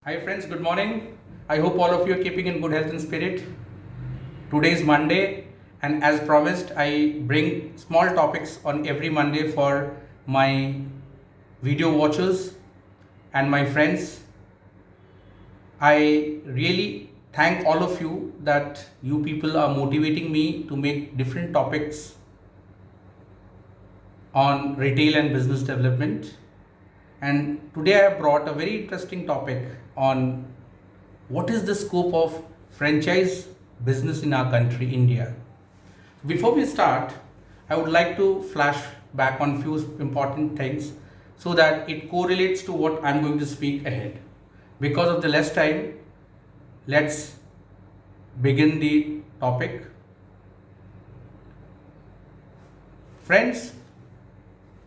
Hi friends, good morning. I hope all of you are keeping in good health and spirit. Today is Monday, and as promised, I bring small topics on every Monday for my video watchers and my friends. I really thank all of you that you people are motivating me to make different topics on retail and business development. And today I have brought a very interesting topic on what is the scope of franchise business in our country, India. Before we start, I would like to flash back on few important things so that it correlates to what I'm going to speak ahead. Because of the less time, let's begin the topic. Friends,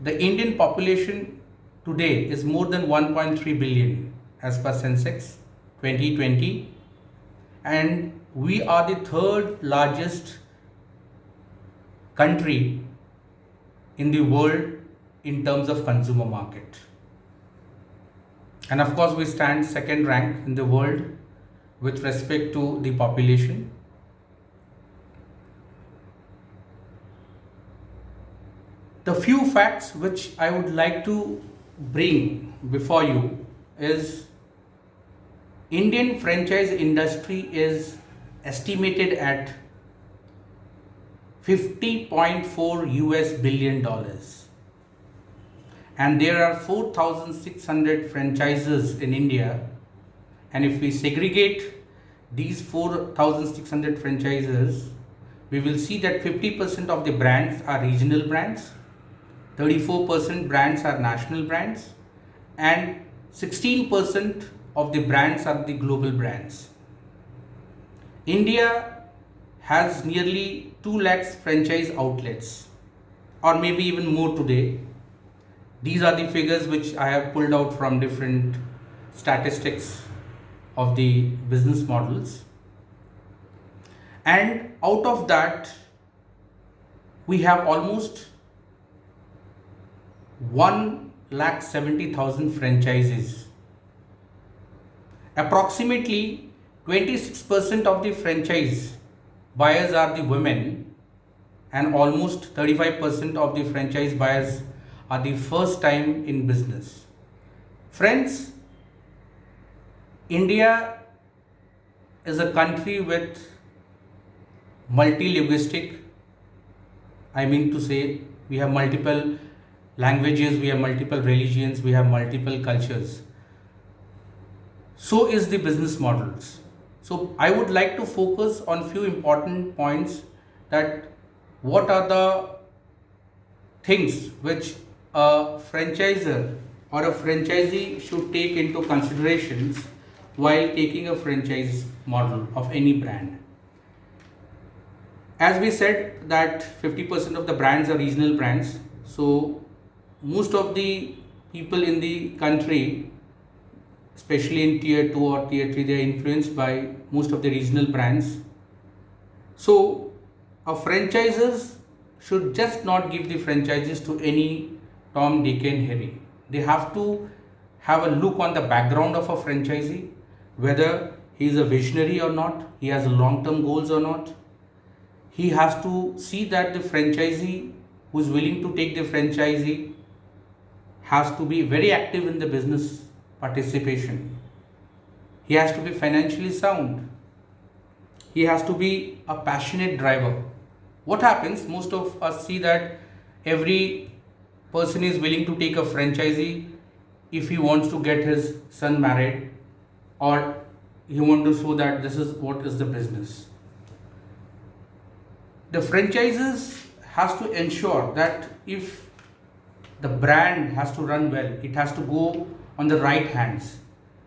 the Indian population today is more than 1.3 billion as per Sensex 2020, and we are the third largest country in the world in terms of consumer market. And of course, we stand second rank in the world with respect to the population. The few facts which I would like to bring before you is Indian franchise industry is estimated at 50.4 US billion dollars, and there are 4,600 franchises in India. And if we segregate these 4,600 franchises, we will see that 50% of the brands are regional brands, 34% brands are national brands, and 16% of the brands are the global brands. India has nearly 2 lakhs franchise outlets, or maybe even more today. These are the figures which I have pulled out from different statistics of the business models. And out of that, we have almost 1,70,000 franchises. Approximately 26% of the franchise buyers are the women, and almost 35% of the franchise buyers are the first time in business. Friends, India is a country with multi-linguistic, I mean to say, we have multiple languages, we have multiple religions, we have multiple cultures. So is the business models. So I would like to focus on few important points, that what are the things which a franchisor or a franchisee should take into considerations while taking a franchise model of any brand. As we said that 50% of the brands are regional brands, so most of the people in the country, especially in tier 2 or tier 3, they are influenced by most of the regional brands. So our franchisors should just not give the franchises to any Tom, Dick and Harry. They have to have a look on the background of a franchisee, whether he is a visionary or not, he has long-term goals or not. He has to see that the franchisee who is willing to take the franchisee has to be very active in the business participation. He has to be financially sound. He has to be a passionate driver. What happens, most of us see that every person is willing to take a franchisee if he wants to get his son married, or he wants to show that this is what is the business. The franchises has to ensure that if the brand has to run well, it has to go on the right hands.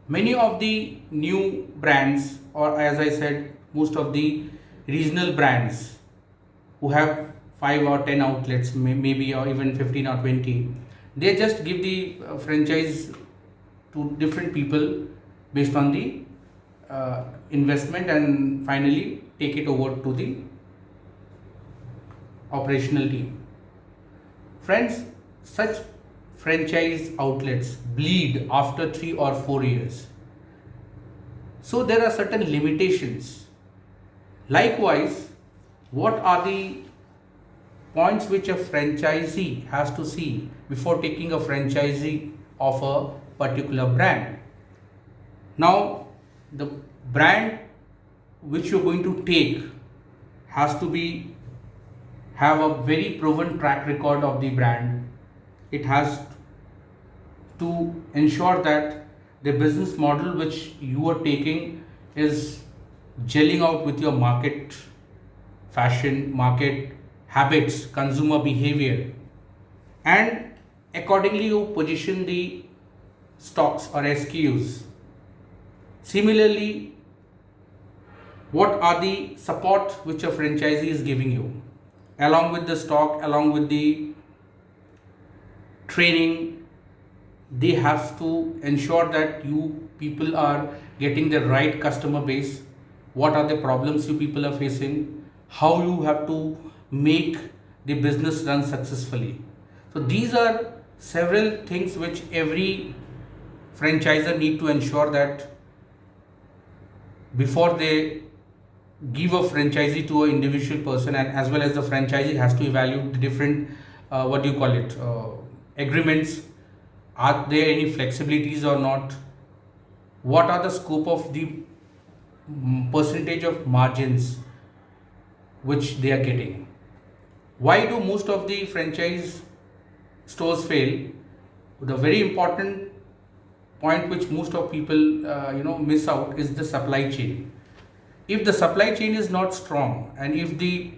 Many of the new brands, or as I said, most of the regional brands who have 5 or 10 outlets, maybe, or even 15 or 20, they just give the franchise to different people based on the investment, and finally take it over to the operational team. Friends, such franchise outlets bleed after 3 or 4 years. So there are certain limitations. Likewise, what are the points which a franchisee has to see before taking a franchisee of a particular brand? Now, the brand which you're going to take has to have a very proven track record of the brand. It has to ensure that the business model which you are taking is gelling out with your market fashion, market habits, consumer behavior, and accordingly you position the stocks or SKUs. Similarly, what are the support which a franchisee is giving you along with the stock, along with the training? They have to ensure that you people are getting the right customer base. What are the problems you people are facing? How you have to make the business run successfully. So these are several things which every franchisor need to ensure that before they give a franchisee to an individual person, and as well as the franchisee has to evaluate the different agreements. Are there any flexibilities or not? What are the scope of the percentage of margins which they are getting? Why do most of the franchise stores fail? The very important point which most of people miss out is the supply chain. If the supply chain is not strong, and if the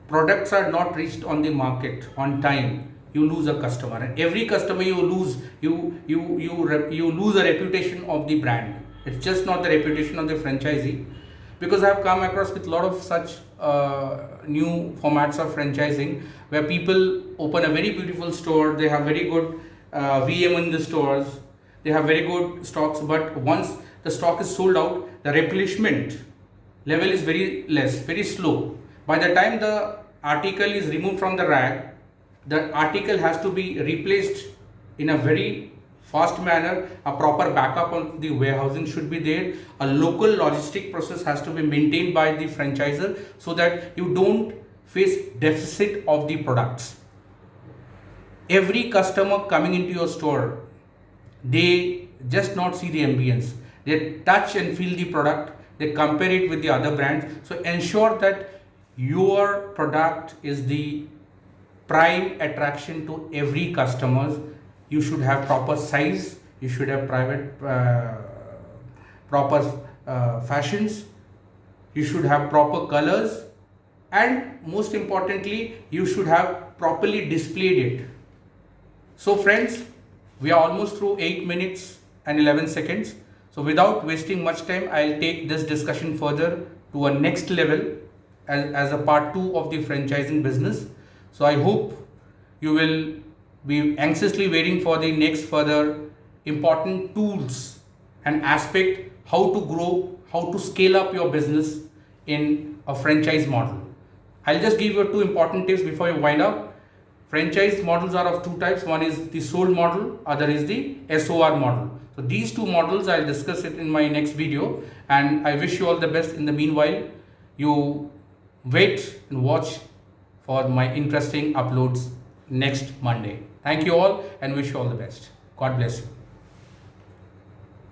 products are not reached on the market on time, you lose a customer, and every customer you lose, you lose a reputation of the brand. It's just not the reputation of the franchisee, because I have come across with a lot of such new formats of franchising where people open a very beautiful store, they have very good VM in the stores, they have very good stocks, but once the stock is sold out, the replenishment level is very less, very slow. By the time the article is removed from the rack, the article has to be replaced in a very fast manner. A proper backup on the warehousing should be there. A local logistic process has to be maintained by the franchisor so that you don't face deficit of the products. Every customer coming into your store, they just not see the ambience, they touch and feel the product, they compare it with the other brands. So ensure that your product is the prime attraction to every customers. You should have proper size, you should have proper fashions, you should have proper colors, and most importantly you should have properly displayed it. So friends, we are almost through 8 minutes and 11 seconds. So without wasting much time, I'll take this discussion further to a next level as a part 2 of the franchising business. So I hope you will be anxiously waiting for the next further important tools and aspect how to grow, how to scale up your business in a franchise model. I'll just give you 2 important tips before you wind up. Franchise models are of 2 types. One is the sold model, other is the SOR model. So these 2 models, I'll discuss it in my next video, and I wish you all the best. In the meanwhile, you wait and watch for my interesting uploads next Monday. Thank you all and wish you all the best. God bless you.